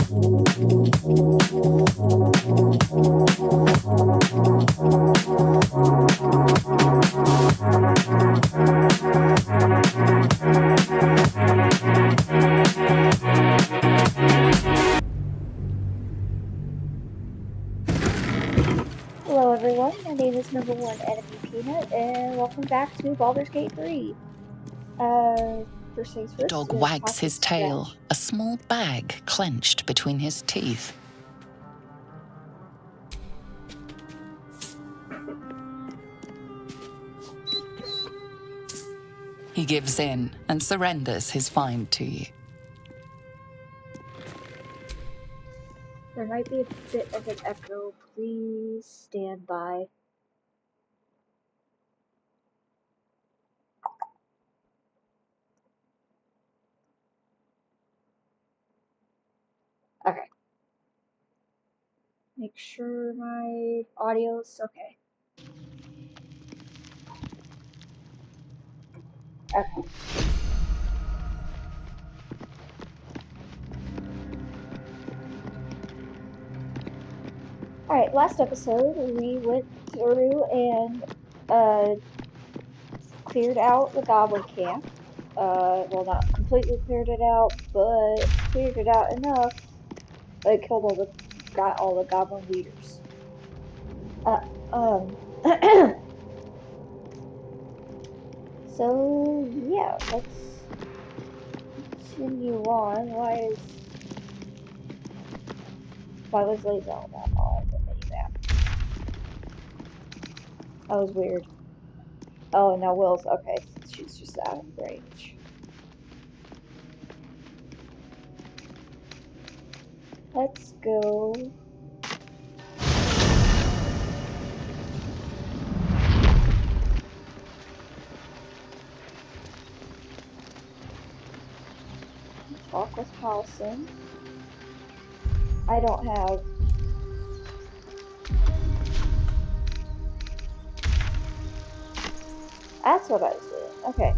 Hello everyone, my name is Number One Enemy Peanut, and welcome back to Baldur's Gate 3. First things first. Dog wags his tail, a small bag clenched between his teeth. He gives in and surrenders his find to you. There might be a bit of an echo. Please stand by. Okay. Make sure my audio's okay. Okay. Alright, last episode we went through and cleared out the goblin camp. Well, not completely cleared it out, but cleared it out enough. Got all the goblin leaders. So yeah, let's continue on. Why was Lae'zel not on the minimap? That was weird. Oh, now Will's okay. She's just out of range. Let's go. Talk with Halson. I don't have. That's what I was doing. Okay.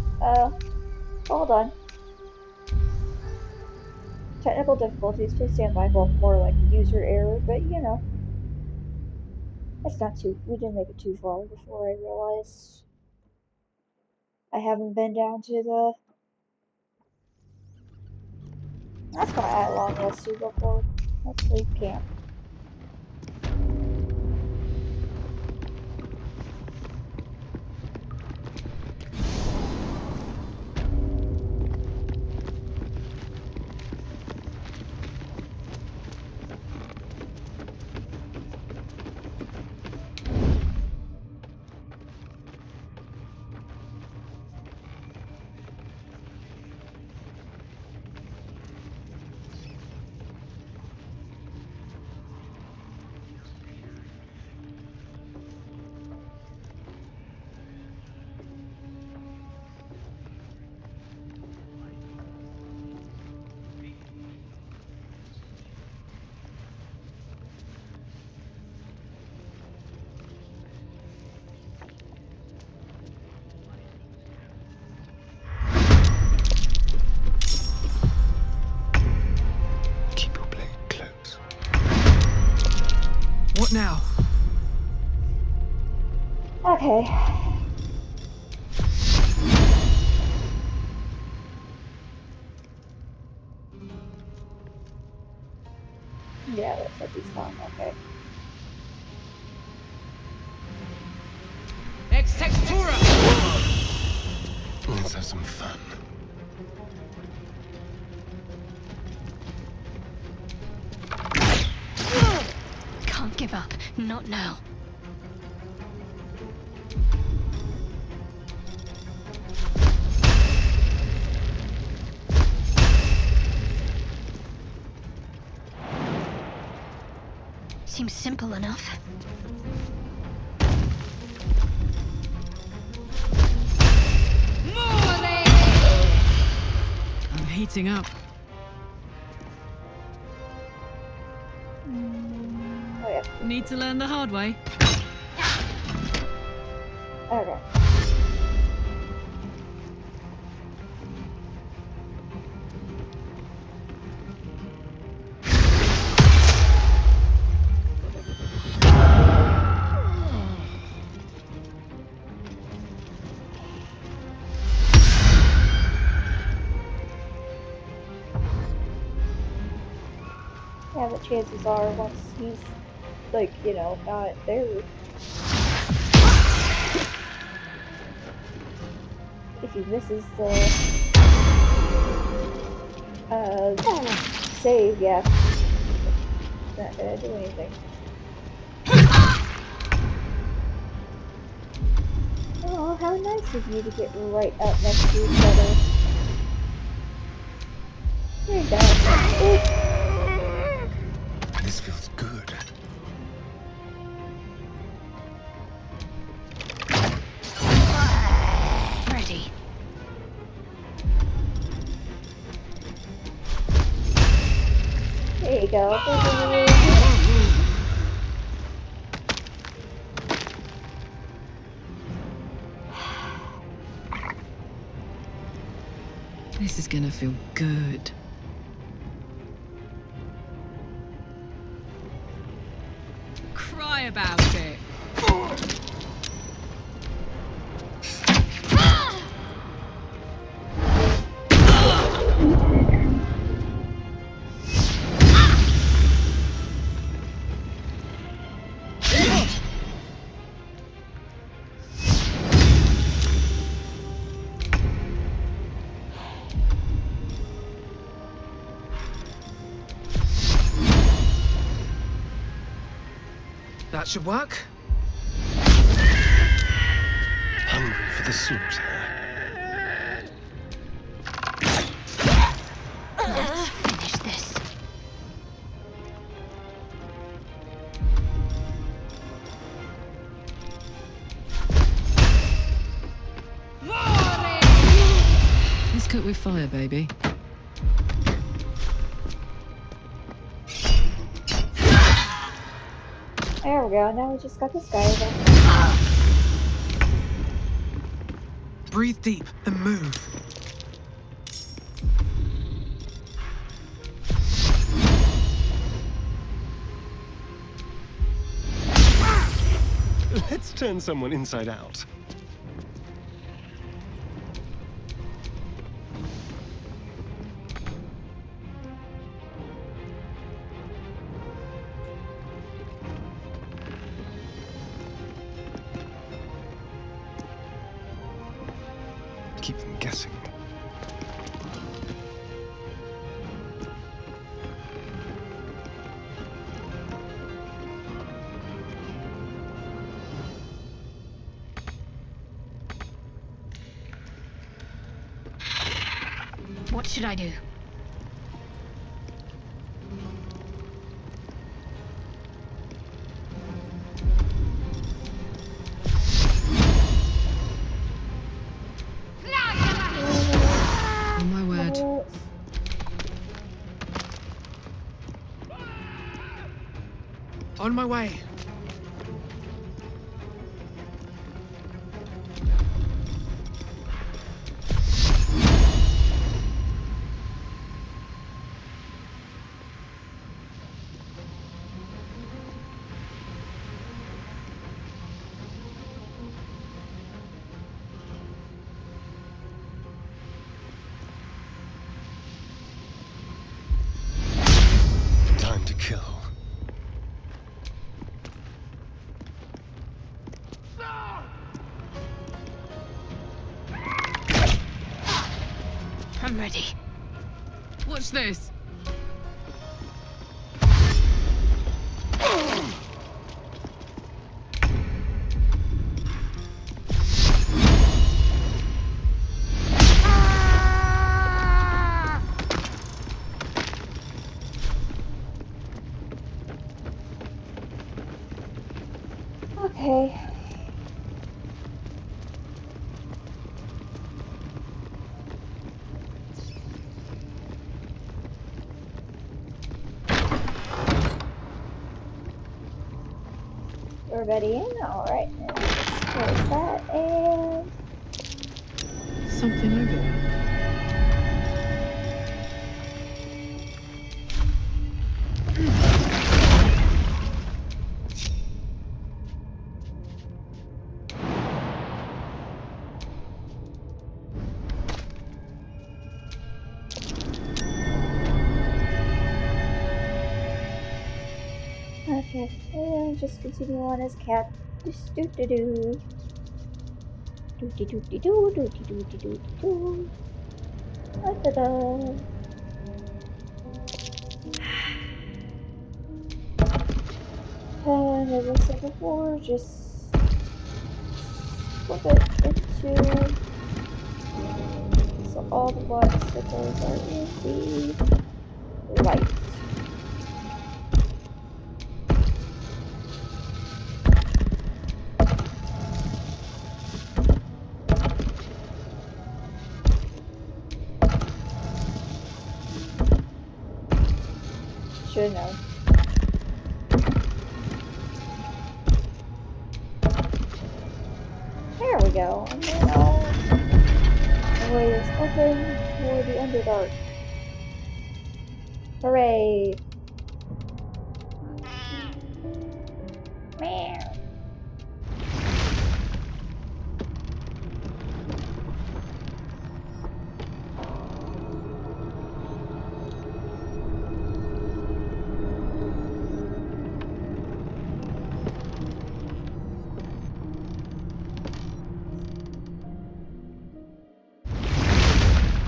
Hold on. Technical difficulties. Please stand by. Well, more like user error, but you know. It's not too. We didn't make it too far before I realized I haven't been down to the. That's gonna add a long rest to go forward. Let's leave camp. What now? Okay. Yeah, looks like he's fine. Okay. Ex textura! Let's have some fun. Can't give up. Not now. Seems simple enough. I'm heating up. Oh yeah. Need to learn the hard way. Okay. Yeah, but chances are, once he's, like, not there, if he misses the, save, yeah, it's not gonna do anything. Oh, how nice of you to get right up next to each other. You're done. Oop. This feels good. Ready. There you go. This is gonna feel good. Cry about it. That should work. Hungry for the slaughter. Let's finish this. Let's cook with fire, baby. There we go. Now we just got this guy over. Breathe deep, then move. Let's turn someone inside out. Keep them guessing. What should I do? On my word. On my way. Time to kill. I'm ready. Watch this. Okay. Everybody in? Alright, then let's close that and Something over there. Okay, and just continue on as cat. Do-do-do-do. Do-de-do-de-do, do-de-do-de-do-de-do. Da-da-da. And as I said before, just flip it into so all the bicycles are in the light. Should know. There we go. And now the way is open for the Underdark. Hooray! Meow.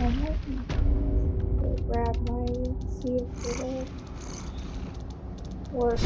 And let me go grab my see if it'll work.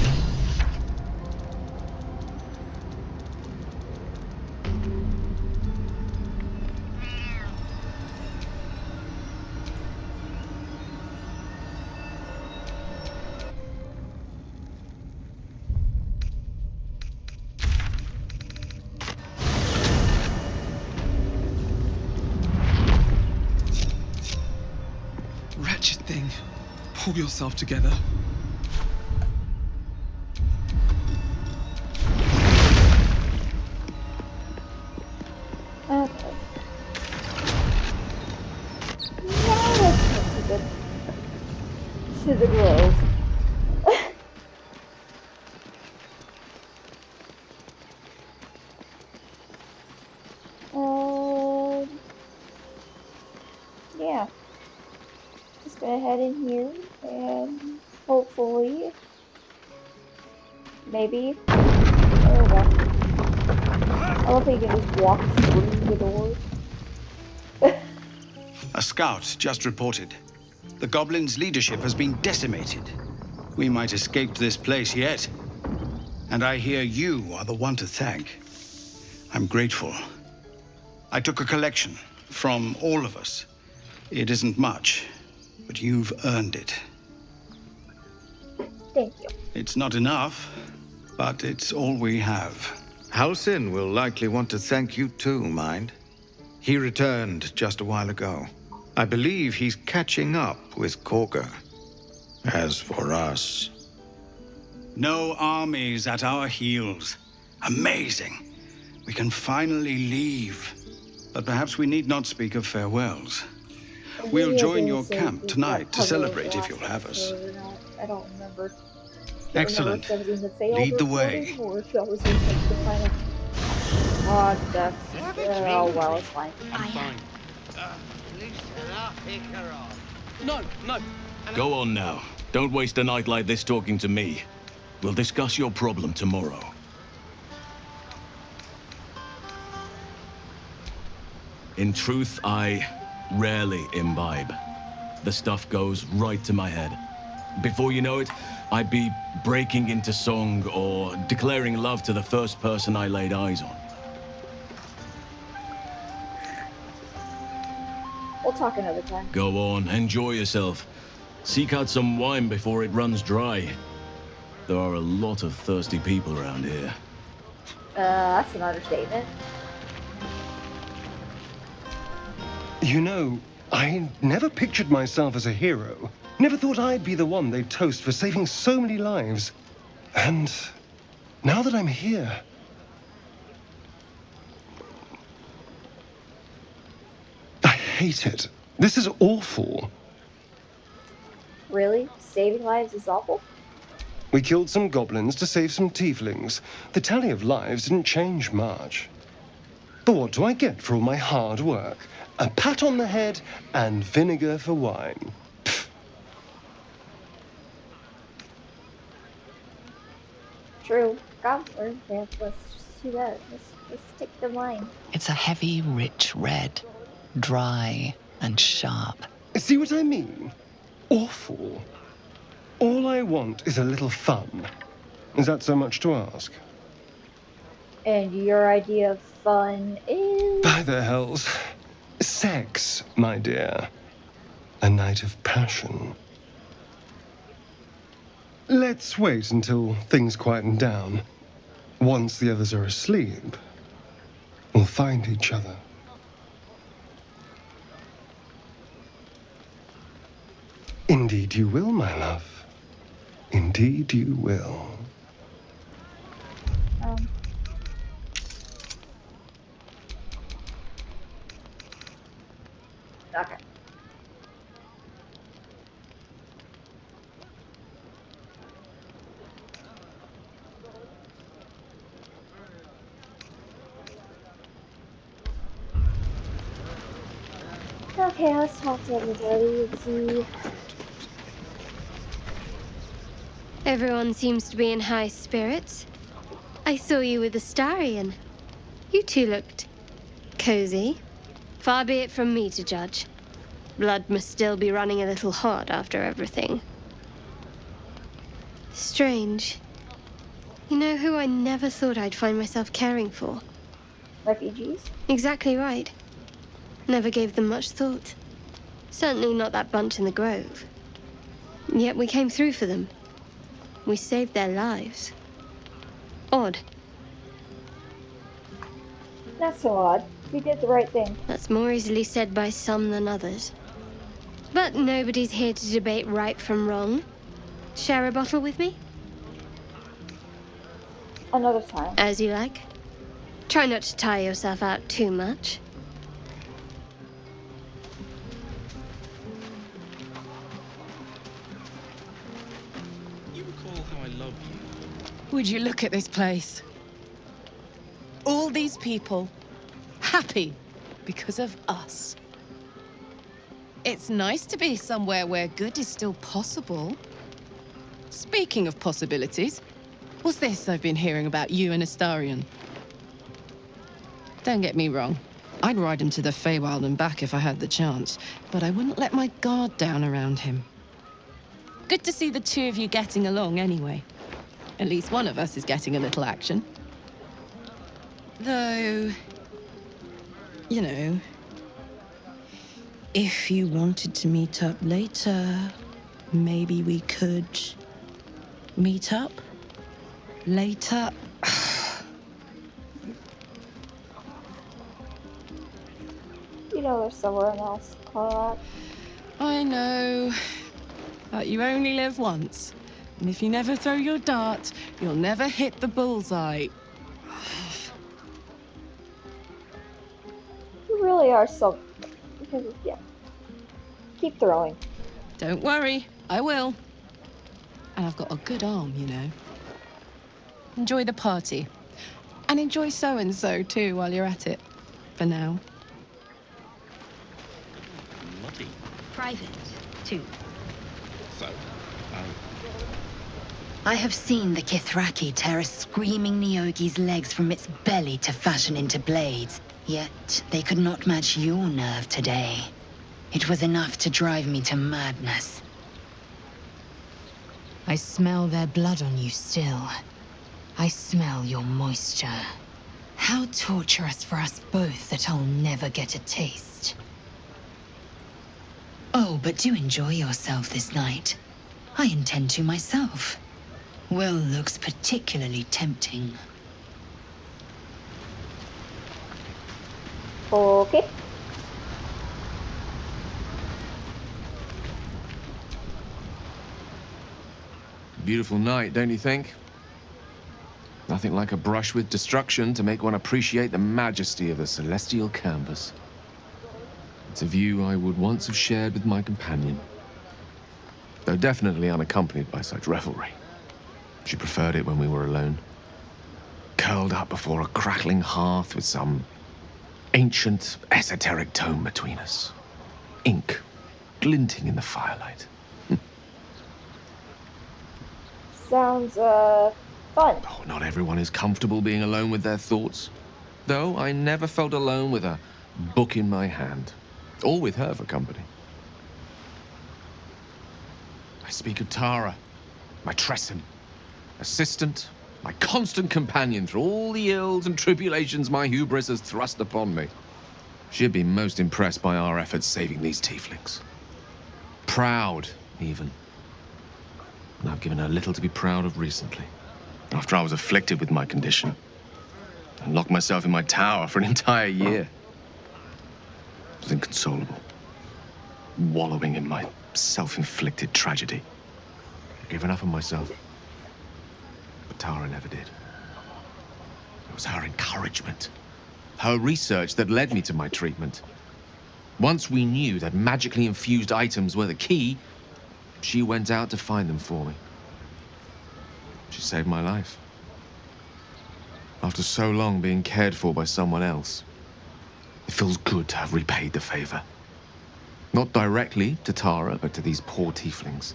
Wretched thing. Pull yourself together. Okay. Now let's head to the grove. Yeah. Just gonna head in here and hopefully, maybe, there we go. I don't think you can just walk through the door. A scout just reported. The goblins' leadership has been decimated. We might escape this place yet. And I hear you are the one to thank. I'm grateful. I took a collection from all of us. It isn't much, but you've earned it. Thank you. It's not enough, but it's all we have. Halsin will likely want to thank you too, mind. He returned just a while ago. I believe he's catching up with Korga. As for us... No armies at our heels. Amazing. We can finally leave. But perhaps we need not speak of farewells. We'll join your camp tonight to celebrate if you'll have us. I don't remember. Can't remember Excellent. if that was in the failed Lead the recording way. or if that was in like the final. Oh, that's. Oh well, it's fine. I am. No. Go on now. Don't waste a night like this talking to me. We'll discuss your problem tomorrow. In truth, I rarely imbibe. The stuff goes right to my head. Before you know it, I'd be breaking into song or declaring love to the first person I laid eyes on. We'll talk another time. Go on, enjoy yourself. Seek out some wine before it runs dry. There are a lot of thirsty people around here. That's an understatement. You know, I never pictured myself as a hero. Never thought I'd be the one they'd toast for saving so many lives. And now that I'm here... I hate it. This is awful. Really? Saving lives is awful? We killed some goblins to save some tieflings. The tally of lives didn't change much. But what do I get for all my hard work? A pat on the head and vinegar for wine. Pfft. True. Gobbler. Yeah, let's just do that. Let's stick to mine. It's a heavy, rich red, dry and sharp. See what I mean? Awful. All I want is a little fun. Is that so much to ask? And your idea of fun is? By the hells. Sex, my dear. A night of passion. Let's wait until things quieten down. Once the others are asleep, we'll find each other. Indeed you will, my love. Indeed you will. Okay. Okay, let's talk to everybody and see. Everyone seems to be in high spirits. I saw you with Astarion. You two looked cozy. Far be it from me to judge. Blood must still be running a little hot after everything. Strange. You know who I never thought I'd find myself caring for? Refugees? Exactly right. Never gave them much thought. Certainly not that bunch in the grove. Yet we came through for them. We saved their lives. Odd. Not so odd. We did the right thing. That's more easily said by some than others. But nobody's here to debate right from wrong. Share a bottle with me? Another time. As you like. Try not to tire yourself out too much. You recall how I love you? Would you look at this place? All these people happy because of us. It's nice to be somewhere where good is still possible. Speaking of possibilities, what's this I've been hearing about you and Astarion? Don't get me wrong. I'd ride him to the Feywild and back if I had the chance, but I wouldn't let my guard down around him. Good to see the two of you getting along anyway. At least one of us is getting a little action. Though, you know, if you wanted to meet up later, maybe we could meet up later. You know there's somewhere else called that. I know, but you only live once. And if you never throw your dart, you'll never hit the bullseye. You really are so... Because, yeah. Keep throwing. Don't worry, I will. And I've got a good arm, you know. Enjoy the party. And enjoy so-and-so too while you're at it. For now. Bloody. Private, too. So, I have seen the Kithraki tear a screaming Neogi's legs from its belly to fashion into blades. Yet they could not match your nerve today. It was enough to drive me to madness. I smell their blood on you still. I smell your moisture. How torturous for us both that I'll never get a taste. Oh, but do enjoy yourself this night. I intend to myself. Will looks particularly tempting. Okay. Beautiful night, don't you think? Nothing like a brush with destruction to make one appreciate the majesty of a celestial canvas. It's a view I would once have shared with my companion, though definitely unaccompanied by such revelry. She preferred it when we were alone, curled up before a crackling hearth with some ancient, esoteric tome between us. Ink glinting in the firelight. Sounds, Fun. Oh, not everyone is comfortable being alone with their thoughts. Though I never felt alone with a book in my hand, or with her for company. I speak of Tara, my Tresson, assistant, my constant companion through all the ills and tribulations my hubris has thrust upon me. She'd be most impressed by our efforts saving these tieflings. Proud, even. And I've given her little to be proud of recently. After I was afflicted with my condition, and locked myself in my tower for an entire year. I was inconsolable, wallowing in my self-inflicted tragedy. I gave enough of myself. But Tara never did. It was her encouragement, her research that led me to my treatment. Once we knew that magically infused items were the key, she went out to find them for me. She saved my life. After so long being cared for by someone else, it feels good to have repaid the favor. Not directly to Tara, but to these poor tieflings.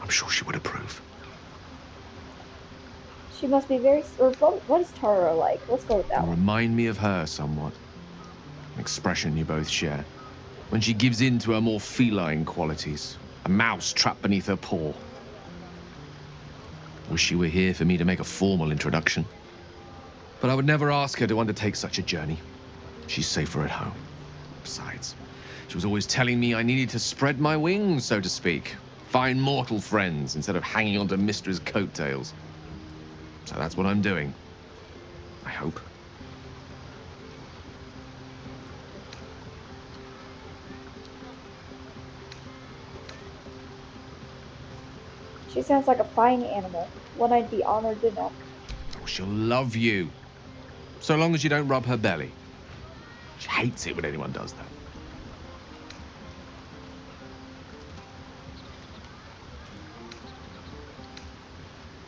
I'm sure she would approve. She must be very... Or what is Tara like? Let's go with that You one. remind me of her somewhat. An expression you both share. When she gives in to her more feline qualities. A mouse trapped beneath her paw. Wish she were here for me to make a formal introduction. But I would never ask her to undertake such a journey. She's safer at home. Besides, she was always telling me I needed to spread my wings, so to speak. Find mortal friends instead of hanging onto Mistress' coattails. So that's what I'm doing. I hope. She sounds like a fine animal, one I'd be honored to know. Oh, she'll love you. So long as you don't rub her belly. She hates it when anyone does that.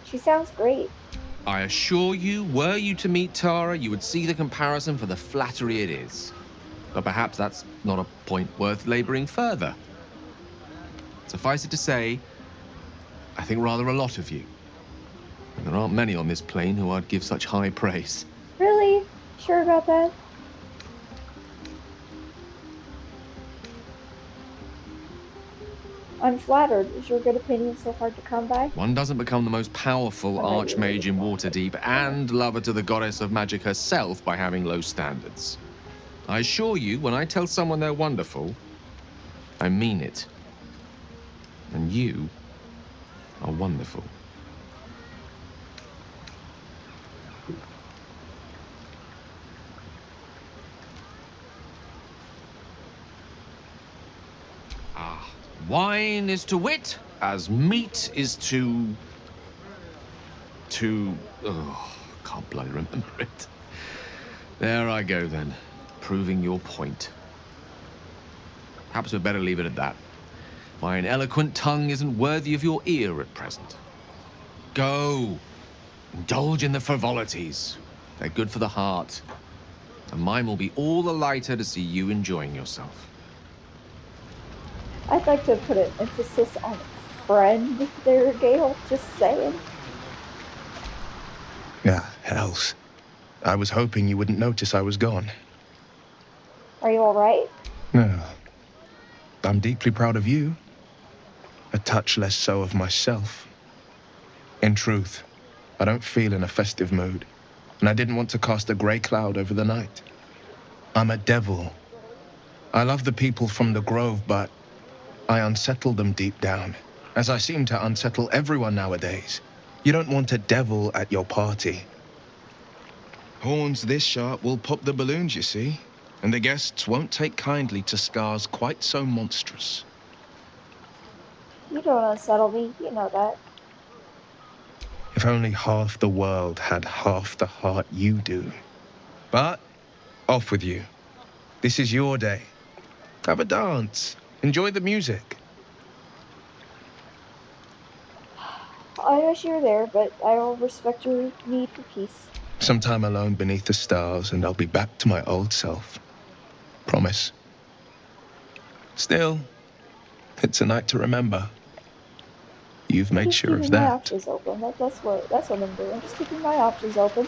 She sounds great. I assure you, were you to meet Tara, you would see the comparison for the flattery it is. But perhaps that's not a point worth laboring further. Suffice it to say, I think rather a lot of you. And there aren't many on this plane who I'd give such high praise. Really? Sure about that? I'm flattered. Is your good opinion so hard to come by? One doesn't become the most powerful archmage in Waterdeep and lover to the goddess of magic herself by having low standards. I assure you, when I tell someone they're wonderful, I mean it. And you are wonderful. Ah, wine is to wit as meat is to... Oh, can't bloody remember it. There I go then, proving your point. Perhaps we'd better leave it at that. My eloquent tongue isn't worthy of your ear at present. Go, indulge in the frivolities. They're good for the heart. And mine will be all the lighter to see you enjoying yourself. I'd like to put an emphasis on friend there, Gale. Just saying. Ah, hells. I was hoping you wouldn't notice I was gone. Are you alright? No. I'm deeply proud of you. A touch less so of myself. In truth, I don't feel in a festive mood, and I didn't want to cast a grey cloud over the night. I'm a devil. I love the people from the Grove, but I unsettle them deep down, as I seem to unsettle everyone nowadays. You don't want a devil at your party. Horns this sharp will pop the balloons, you see, and the guests won't take kindly to scars quite so monstrous. You don't unsettle me. You know that. If only half the world had half the heart you do. But off with you. This is your day. Have a dance. Enjoy the music. I wish you were there, but I will respect your need for peace. Some time alone beneath the stars, and I'll be back to my old self. Promise. Still, it's a night to remember. You've made Just sure of keeping my that. options open. That's what I'm doing. Just keeping my options open.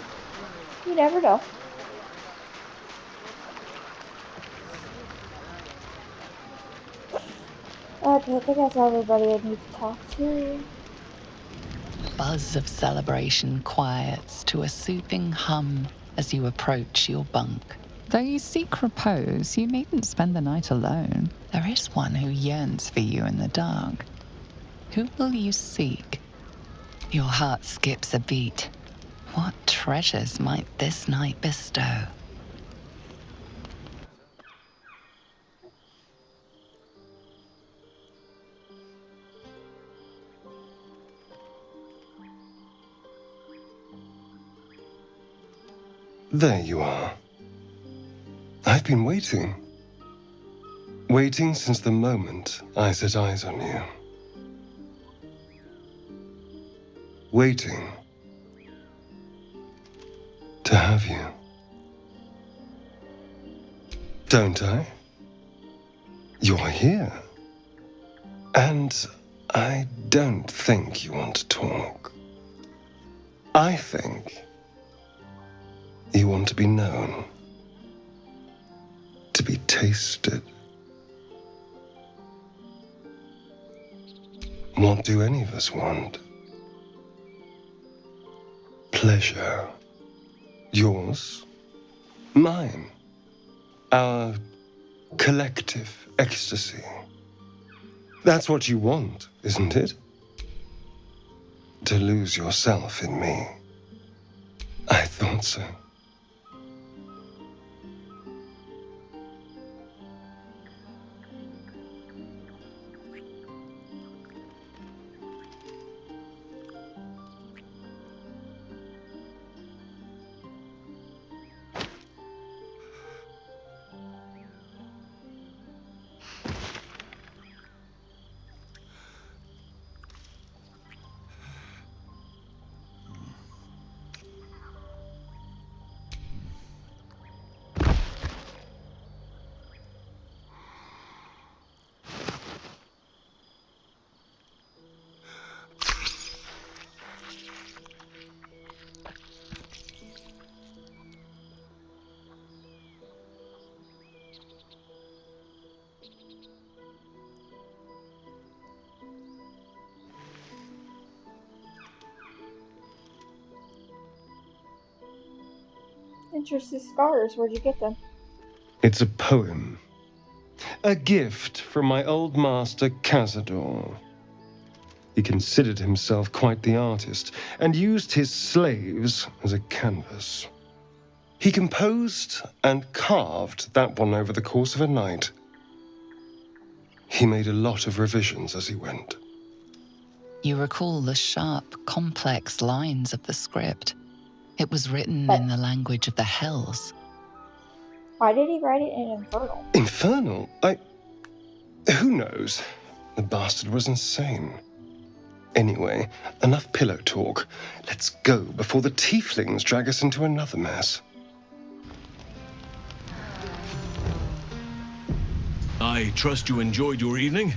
You never know. Okay, I think that's everybody I need to talk to. Buzz of celebration quiets to a soothing hum as you approach your bunk. Though you seek repose, you needn't spend the night alone. There is one who yearns for you in the dark. Who will you seek? Your heart skips a beat. What treasures might this night bestow? There you are. I've been waiting. Waiting since the moment I set eyes on you. Waiting to have you. Don't I? You're here. And I don't think you want to talk. I think you want to be known, to be tasted. What do any of us want? Pleasure. Yours, mine, our collective ecstasy. That's what you want, isn't it? To lose yourself in me. I thought so. Interesting scars. Where'd you get them? It's a poem. A gift from my old master, Cazador. He considered himself quite the artist and used his slaves as a canvas. He composed and carved that one over the course of a night. He made a lot of revisions as he went. You recall the sharp, complex lines of the script. It was written in the language of the Hells. Why did he write it in Infernal? Infernal? Who knows? The bastard was insane. Anyway, enough pillow talk. Let's go before the tieflings drag us into another mess. I trust you enjoyed your evening.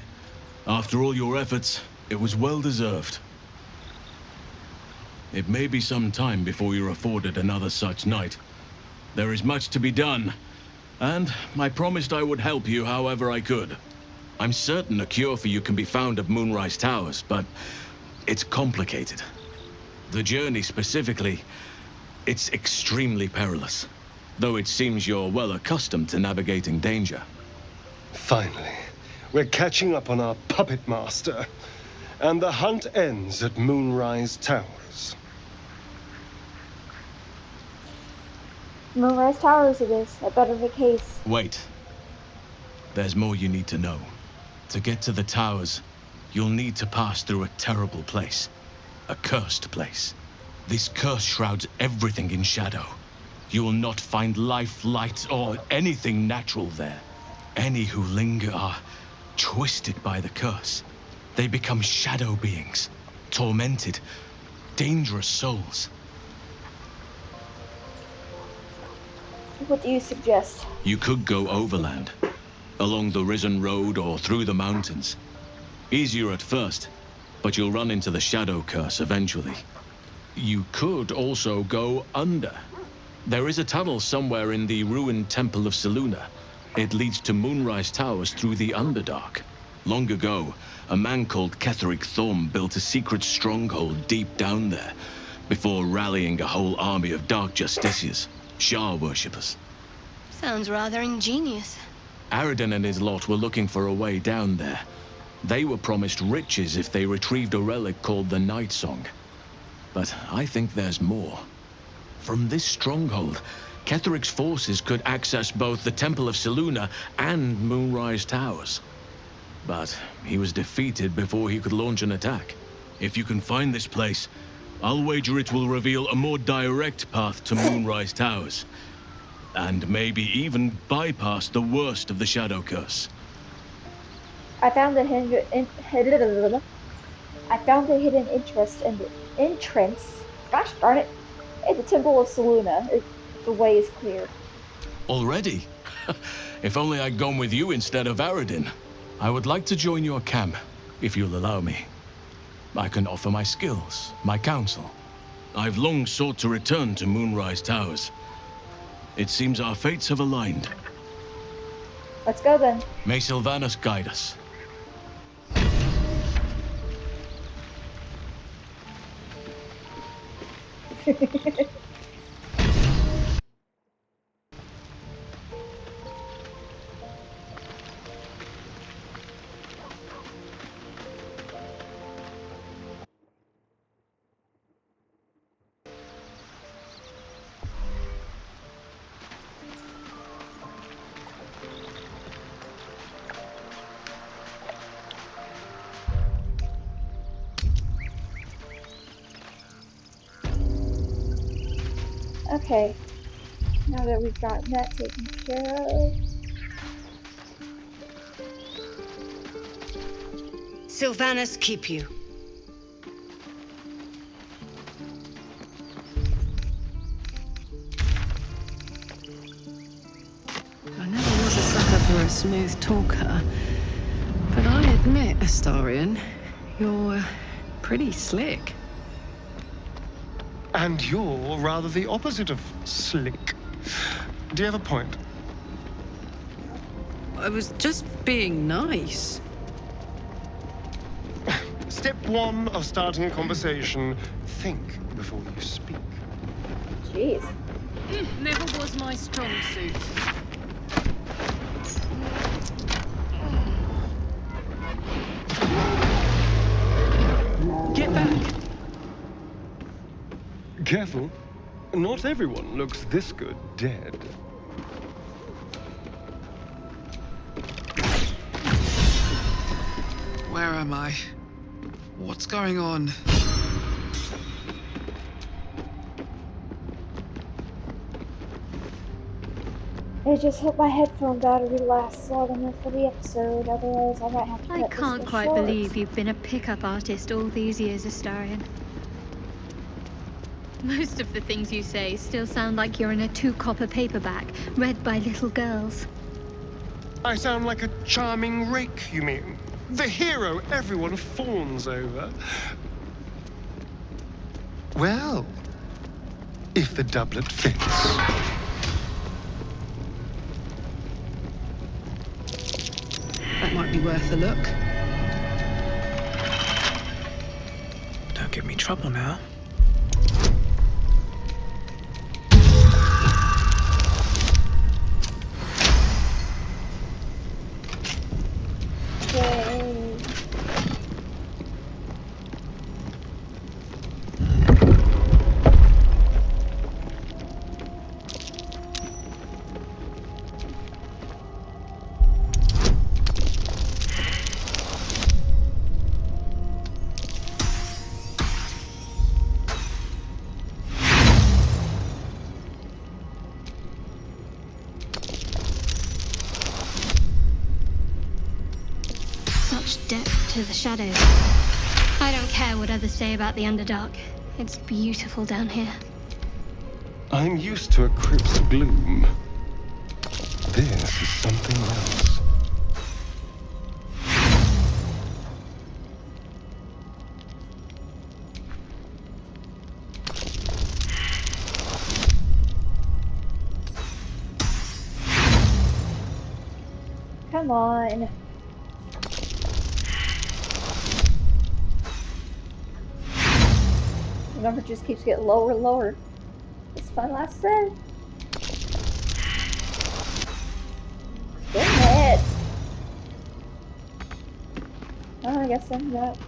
After all your efforts, it was well deserved. It may be some time before you're afforded another such night. There is much to be done, and I promised I would help you however I could. I'm certain a cure for you can be found at Moonrise Towers, but it's complicated. The journey specifically, it's extremely perilous, though it seems you're well accustomed to navigating danger. Finally, we're catching up on our puppet master, and the hunt ends at Moonrise Towers. Moonrise Towers it is. I better make haste. Wait. There's more you need to know. To get to the towers, you'll need to pass through a terrible place. A cursed place. This curse shrouds everything in shadow. You will not find life, light, or anything natural there. Any who linger are twisted by the curse. They become shadow beings, tormented, dangerous souls. What do you suggest? You could go overland, along the Risen Road or through the mountains. Easier at first, but you'll run into the shadow curse eventually. You could also go under. There is a tunnel somewhere in the ruined Temple of Selûne. It leads to Moonrise Towers through the Underdark. Long ago, a man called Ketheric Thorm built a secret stronghold deep down there, before rallying a whole army of Dark Justiciars, Shah worshippers. Sounds rather ingenious. Aridin and his lot were looking for a way down there. They were promised riches if they retrieved a relic called the Night Song. But I think there's more. From this stronghold, Ketheric's forces could access both the Temple of Selûne and Moonrise Towers. But he was defeated before he could launch an attack. If you can find this place, I'll wager it will reveal a more direct path to Moonrise Towers. And maybe even bypass the worst of the Shadow Curse. I found a hidden interest in the entrance. Gosh darn it! In the Temple of Selûne. The way is clear. Already? If only I'd gone with you instead of Aridin. I would like to join your camp, if you'll allow me. I can offer my skills, my counsel. I've long sought to return to Moonrise Towers. It seems our fates have aligned. Let's go then. May Sylvanas guide us. Okay, now that we've gotten that taken care of. Sylvanas keep you. I never was a sucker for a smooth talker, but I admit, Astarion, you're pretty slick. And you're rather the opposite of slick. Do you have a point? I was just being nice. Step one of starting a conversation, think before you speak. Jeez. Never was my strong suit. Get back! Careful. Not everyone looks this good dead. Where am I? What's going on? I just hope my headphone battery lasts long enough for the episode, otherwise I might have to I cut this can't one quite short. believe you've been a pickup artist all these years, Astarion. Most of the things you say still sound like you're in a 2-copper paperback, read by little girls. I sound like a charming rake, you mean? The hero everyone fawns over. Well, if the doublet fits. That might be worth a look. Don't give me trouble now. Yay. Such depth to the shadows. I don't care what others say about the Underdark. It's beautiful down here. I'm used to a crypt's gloom. This is something else. Come on. The number just keeps getting lower and lower. It's fun last set. Damn it! Oh, I guess I'm not.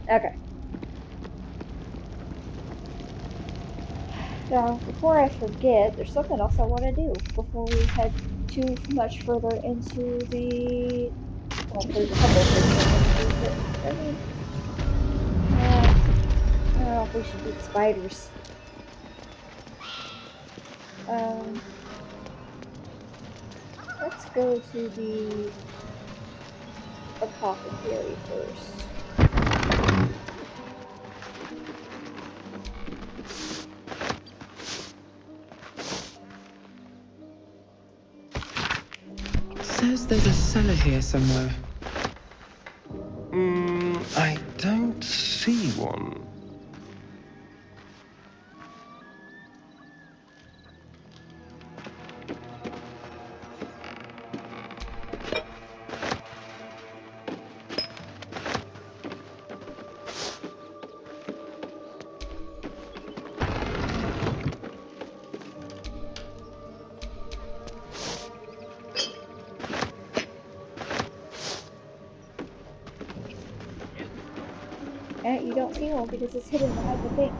Okay. Now, before I forget, there's something else I want to do before we head too much further into the. Well, there's a couple of things I want to do, but I mean, I don't know if we should do the spiders. Let's go to the apothecary first. Says there's a cellar here somewhere. I don't see one. And you don't see one because it's hidden behind the thing.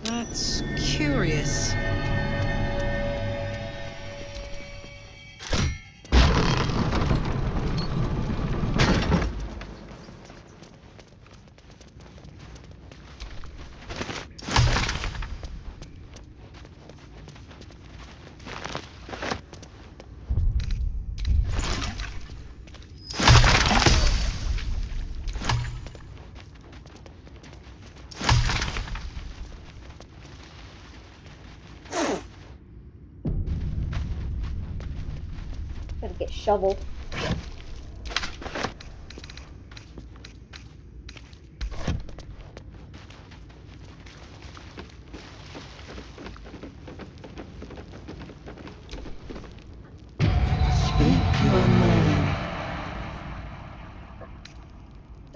That's curious. Gonna get shoveled. Speak your name.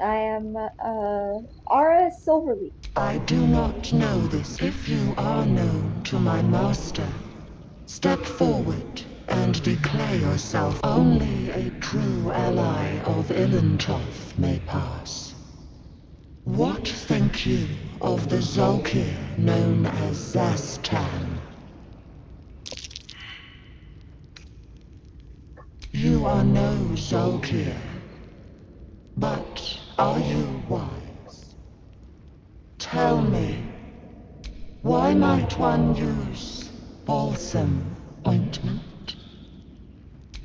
I am, Ara Silverleaf. I do not know this. If you are known to my master, step forward and declare yourself. Only a true ally of Ilintoth may pass. What think you of the Zolkir known as Zastan? You are no Zolkir, but are you wise? Tell me, why might one use balsam ointment?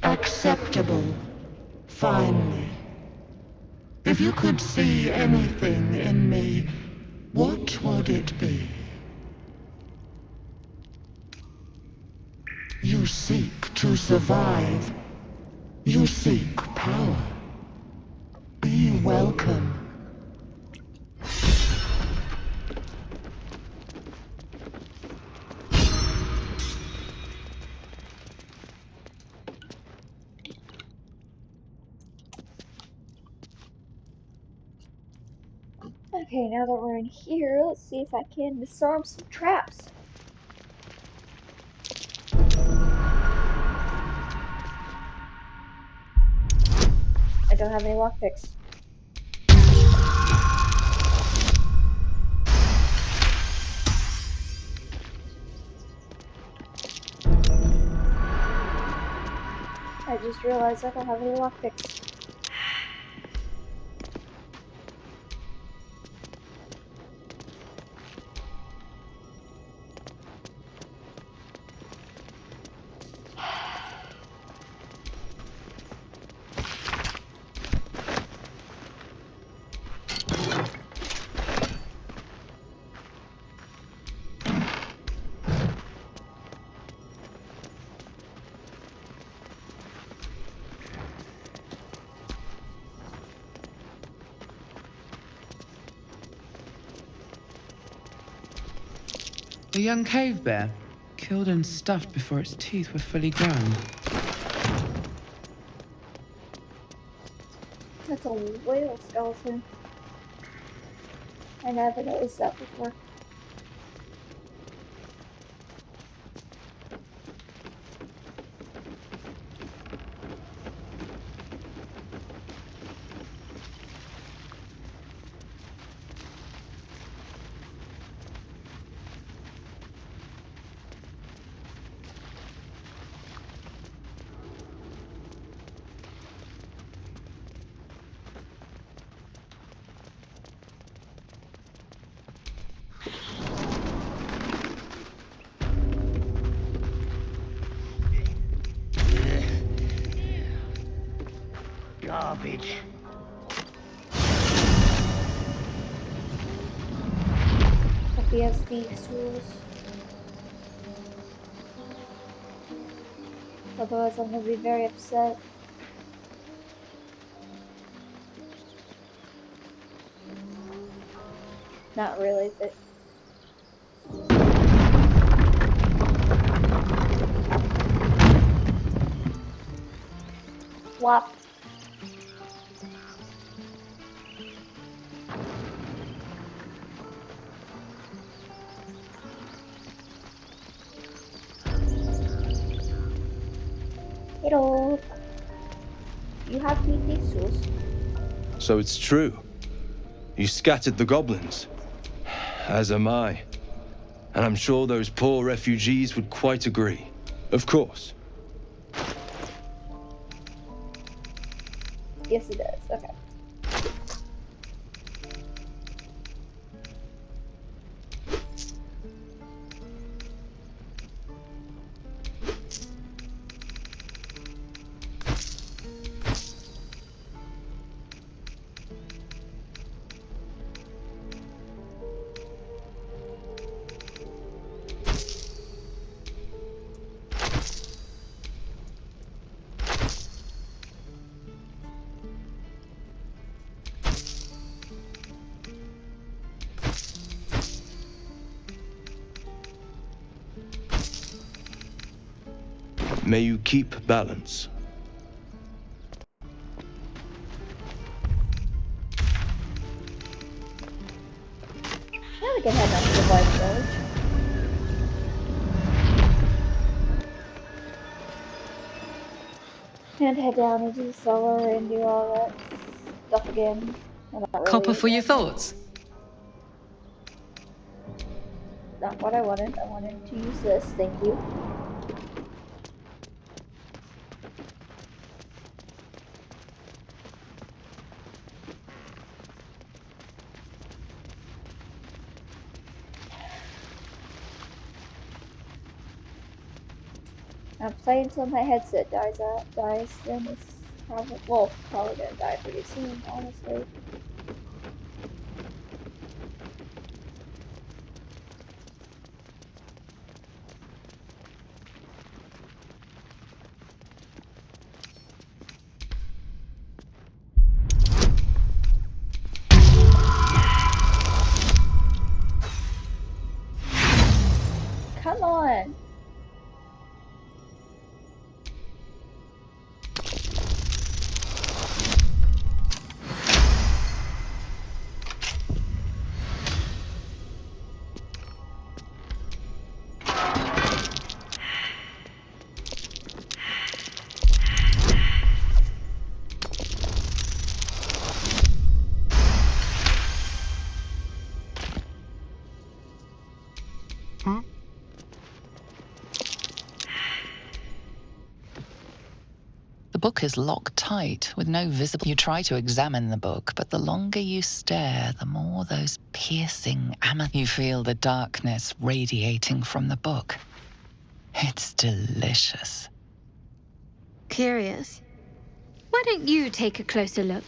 Acceptable, finally. If you could see anything in me, what would it be? You seek to survive. You seek power. Be welcome. Okay, now that we're in here, let's see if I can disarm some traps. I don't have any lockpicks. I just realized I don't have any lockpicks. A young cave bear, killed and stuffed before its teeth were fully grown. That's a whale skeleton. I never noticed that before. Garbage. Hope he has thieves' tools. Otherwise I'm gonna be very upset. Not really, but... Flop. Hello. You have thieves' tools. So it's true. You scattered the goblins. As am I. And I'm sure those poor refugees would quite agree. Of course. Yes, he does. Okay. May you keep balance. Now we can head back to the Blight Village. And head down into the cellar and do all that stuff again. Well, not really Copper for your again, but thoughts. not what I wanted. I wanted to use this. Thank you. I'm playing until my headset dies, then it's probably gonna die pretty soon, honestly. Come on! book is locked tight, with no visible... You try to examine the book, but the longer you stare, the more those piercing You feel the darkness radiating from the book. It's delicious. Curious. Why don't you take a closer look?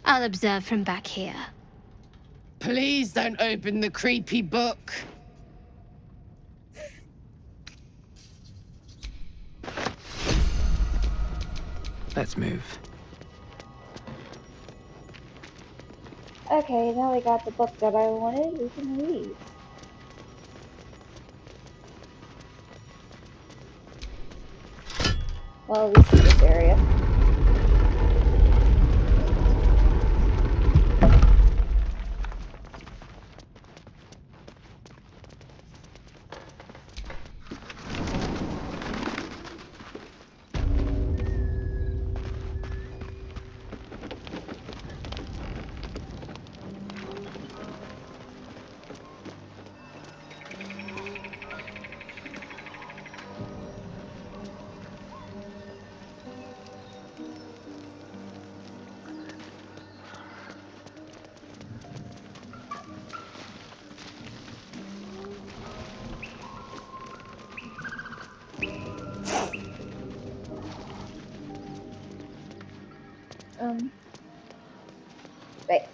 I'll observe from back here. Please don't open the creepy book. Let's move. Okay, now we got the book that I wanted. We can leave. Well, at least in this area. Right.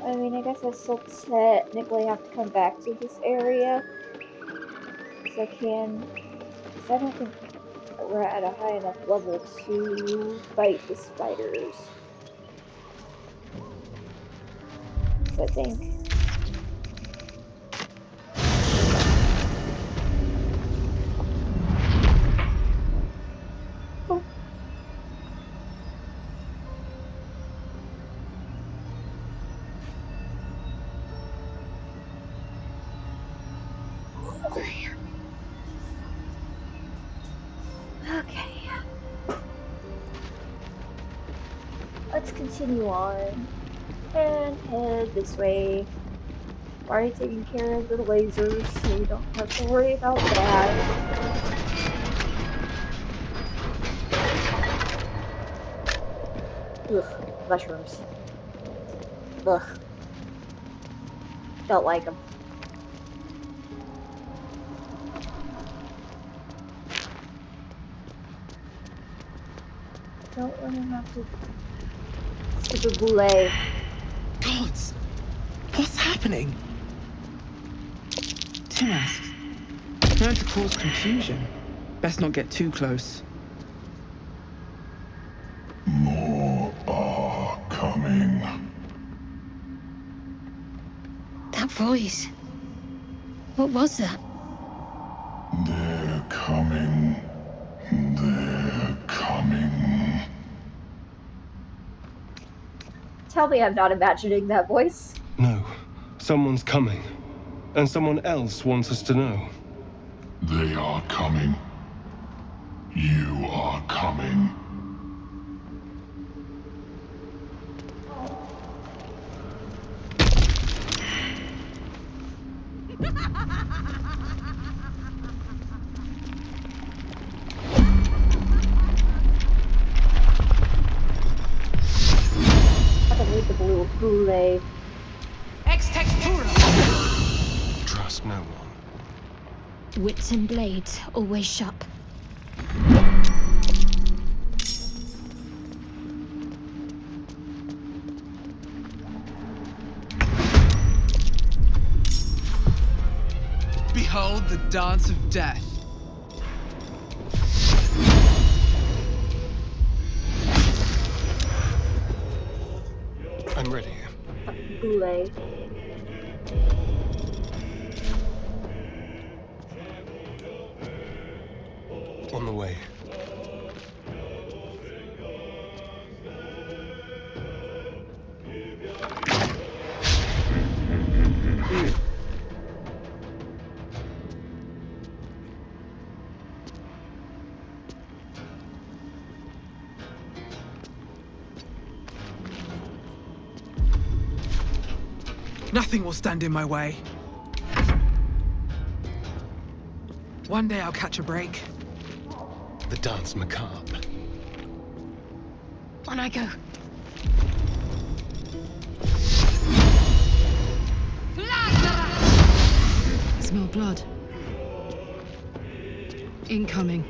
I mean, I guess I still technically have to come back to this area. Because I can... Because I don't think we're at a high enough level to fight the spiders. So I think... Oh. Okay. Let's continue on and head this way. Already taking care of the lasers, so we don't have to worry about that. Ugh, mushrooms. Ugh. Don't like them. Don't want to have to skip a boule. Gods! What's happening? Tim asks. Known to cause confusion. Best not get too close. More are coming. That voice. What was that? They're coming. They're coming. Tell me I'm not imagining that voice. No, someone's coming. And someone else wants us to know. They are coming. You are coming. I can read the boule. Ex textura. Trust no one. Wits and blades, always sharp. Behold the dance of death. I'm ready. Boule. On the way. Nothing will stand in my way. One day I'll catch a break. The dance macabre. On I go. Smell blood. Incoming.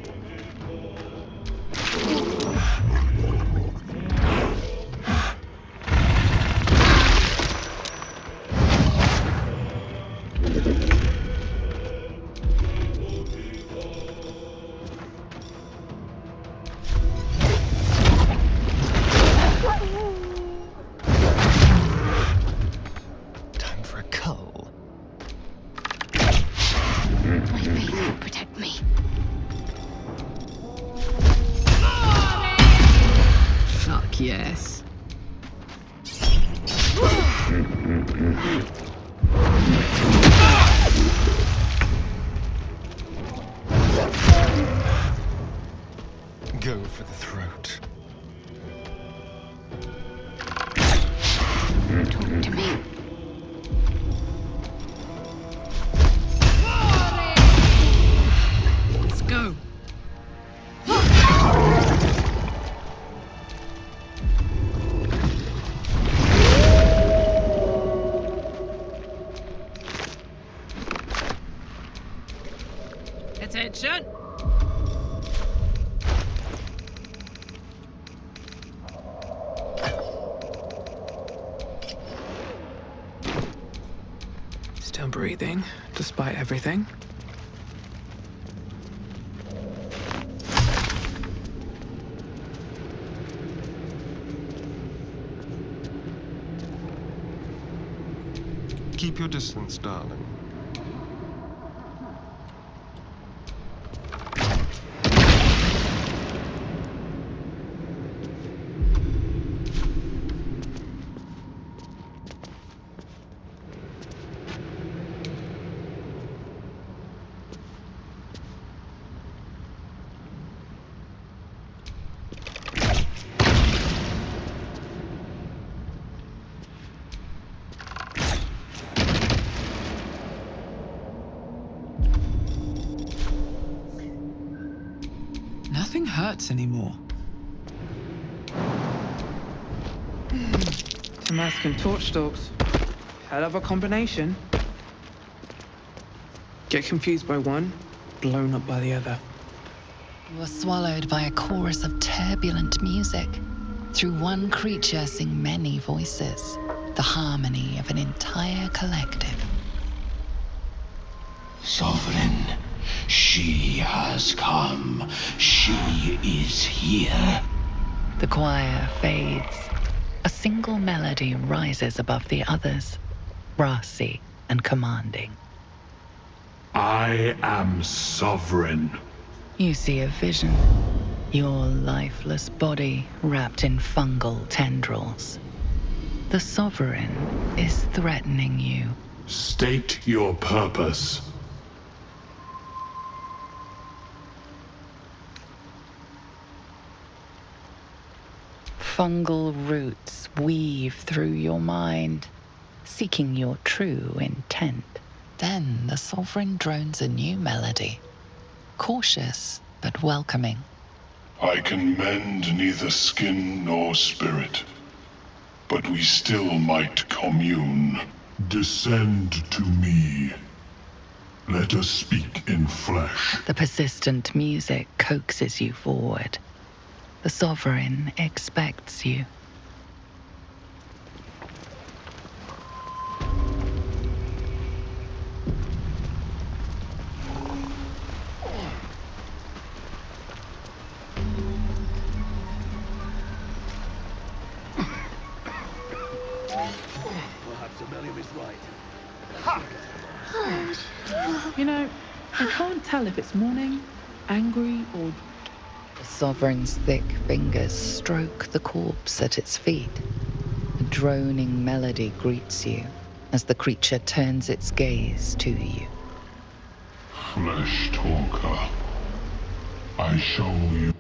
Time for a cull. My faith will protect me. Fuck yes. Go for the throat. Talk to me. Let's go. Attention. Still breathing, despite everything. Keep your distance, darling. Nothing hurts anymore. Tamask and torch dogs. Hell of a combination. Get confused by one, blown up by the other. You are swallowed by a chorus of turbulent music. Through one creature sing many voices, the harmony of an entire collective. Sovereign, she has come. She is here. The choir fades. A single melody rises above the others, brassy and commanding. I am sovereign. You see a vision. Your lifeless body wrapped in fungal tendrils. The Sovereign is threatening you. State your purpose. Fungal roots weave through your mind, seeking your true intent. Then the Sovereign drones a new melody, cautious but welcoming. I can mend neither skin nor spirit, but we still might commune. Descend to me. Let us speak in flesh. The persistent music coaxes you forward. The Sovereign expects you. Perhaps Amelia is right. You know, I can't tell if it's mourning, angry, or... The Sovereign's thick fingers stroke the corpse at its feet. A droning melody greets you as the creature turns its gaze to you. Flesh talker. I show you.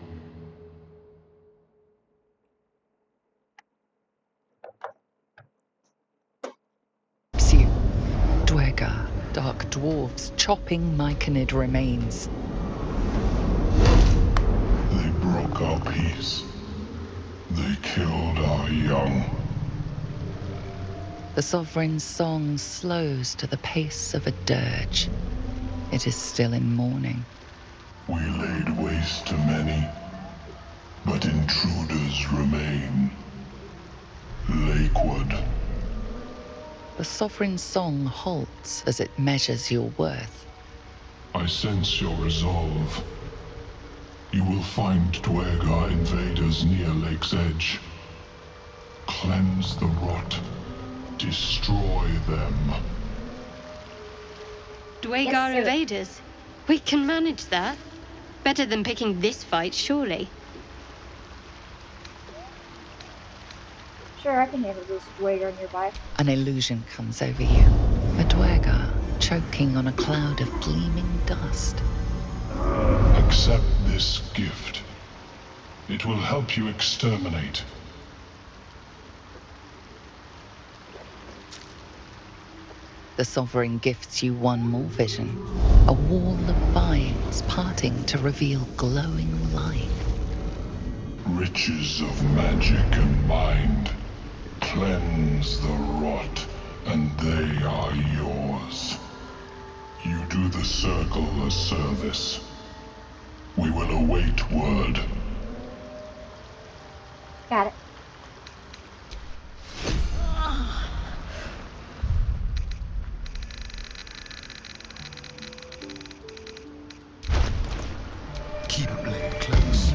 dark dwarves chopping myconid remains. They broke our peace. They killed our young. The sovereign's song slows to the pace of a dirge. It is still in mourning. We laid waste to many, but intruders remain. Lakewood. The sovereign's song halts as it measures your worth. I sense your resolve. You will find Dwergar invaders near Lake's Edge. Cleanse the rot. Destroy them. Dwergar invaders? We can manage that. Better than picking this fight, surely. Sure, I can handle this Dwergar nearby. An illusion comes over you. A Dwergar choking on a cloud of gleaming dust. Accept this gift. It will help you exterminate. The sovereign gifts you one more vision. A wall of vines parting to reveal glowing light. Riches of magic and mind. Cleanse the rot, and they are yours. You do the circle a service. We will await word. Got it. Keep blade close.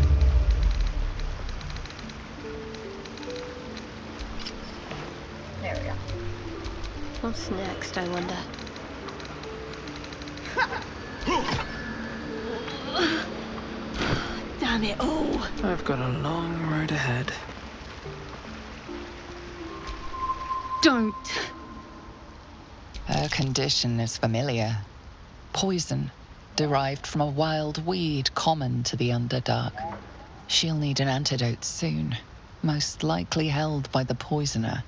There we go. What's next, I wonder? Damn it all! I've got a long road ahead. Don't! Her condition is familiar. Poison, derived from a wild weed common to the Underdark. She'll need an antidote soon, most likely held by the poisoner.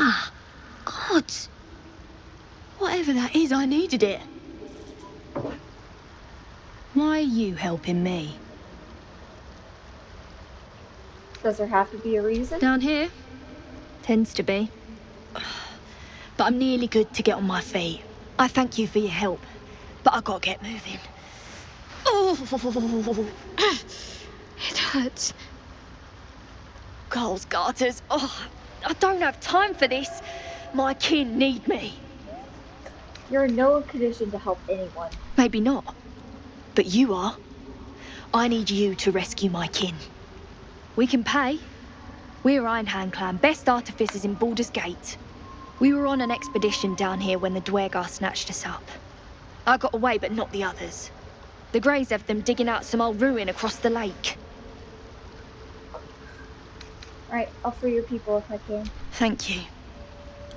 Ah, gods! Whatever that is, I needed it. Why are you helping me? Does there have to be a reason? Down here? Tends to be. But I'm nearly good to get on my feet. I thank you for your help, but I gotta get moving. Oh, it hurts. Girls' garters. Oh, I don't have time for this. My kin need me. You're in no condition to help anyone. Maybe not, but you are. I need you to rescue my kin. We can pay. We're Ironhand Clan, best artificers in Baldur's Gate. We were on an expedition down here when the Dwergar snatched us up. I got away, but not the others. The Greys have them digging out some old ruin across the lake. Right, I'll free your people if I can. Thank you.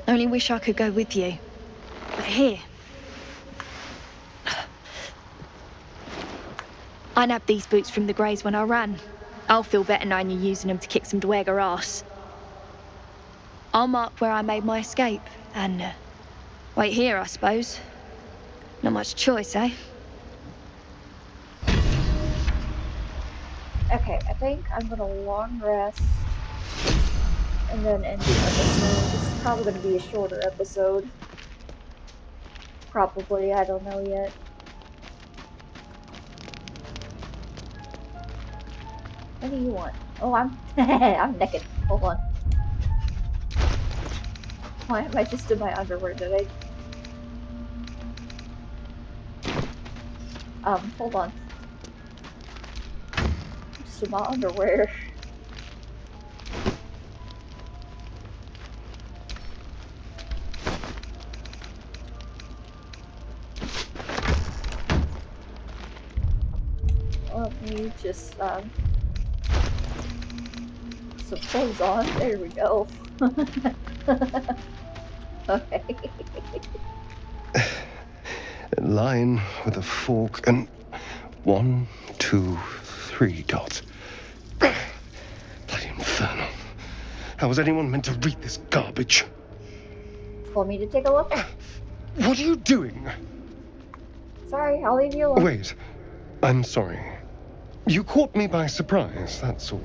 Only wish I could go with you. But here. I nabbed these boots from the Greys when I ran. I'll feel better knowing you're using them to kick some Dwergar ass. I'll mark where I made my escape, and wait here, I suppose. Not much choice, eh? Okay, I think I'm gonna long rest and then end the episode. This is probably gonna be a shorter episode. Probably, I don't know yet. What do you want? Oh, I'm I'm naked. Hold on. Why am I just in my underwear today? Hold on. Just in my underwear. Let me just, some clothes on. There we go. Okay. A line with a fork and 1, 2, 3 dots. Bloody infernal. How was anyone meant to read this garbage? Told me to take a look. What are you doing? Sorry, I'll leave you alone. Wait, I'm sorry. You caught me by surprise, that's all.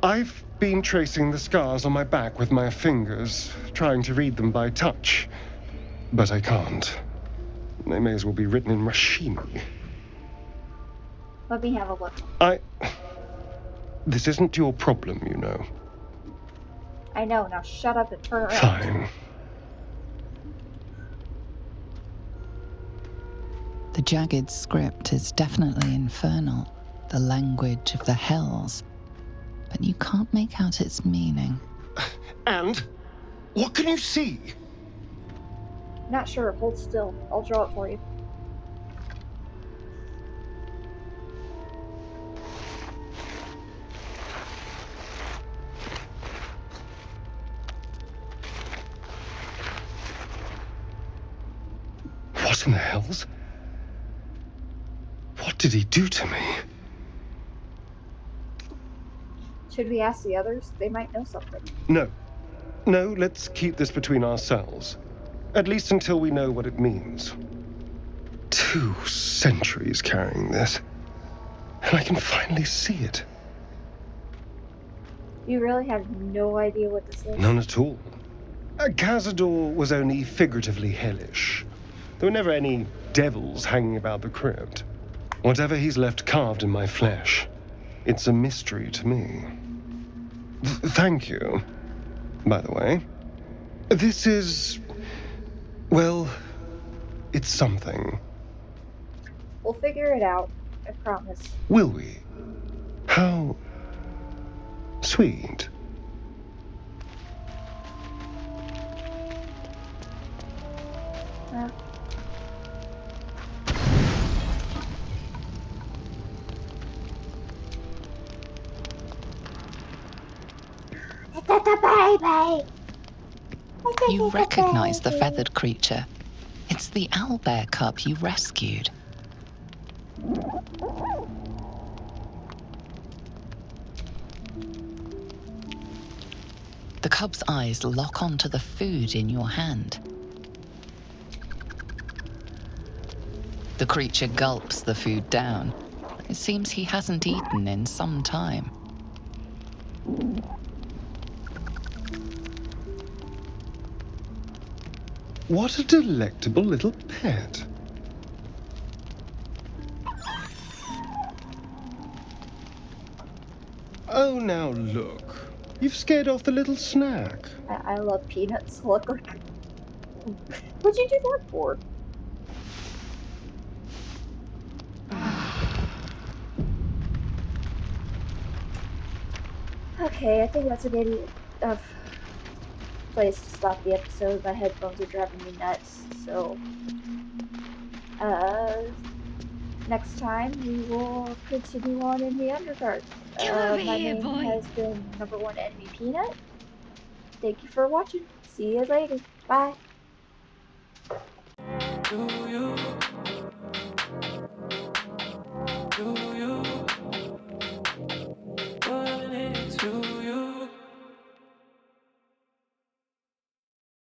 I've been tracing the scars on my back with my fingers, trying to read them by touch. But I can't. They may as well be written in Rashimi. Let me have a look. This isn't your problem, you know. I know, now shut up and turn around. Fine. The jagged script is definitely infernal, the language of the hells, but you can't make out its meaning. And? What can you see? Not sure. Hold still. I'll draw it for you. What in the hells? What did he do to me? Should we ask the others? They might know something. No. No, let's keep this between ourselves. At least until we know what it means. 2 centuries carrying this. And I can finally see it. You really have no idea what this is? None at all. Cazador was only figuratively hellish. There were never any devils hanging about the crypt. Whatever he's left carved in my flesh, it's a mystery to me. Thank you, by the way. This is... well, it's something. We'll figure it out, I promise. Will we? How... sweet. It's a baby! You recognize the feathered creature. It's the owlbear cub you rescued. The cub's eyes lock onto the food in your hand. The creature gulps the food down. It seems he hasn't eaten in some time. What a delectable little pet. Oh, now look. You've scared off the little snack. I love peanuts. Look. What'd you do that for? Okay, I think that's a good place to stop the episode. My headphones are driving me nuts, so next time we will continue on in the Underdark. My name has been #1 Enemy Peanut. Thank you for watching. See you later. Bye. Do you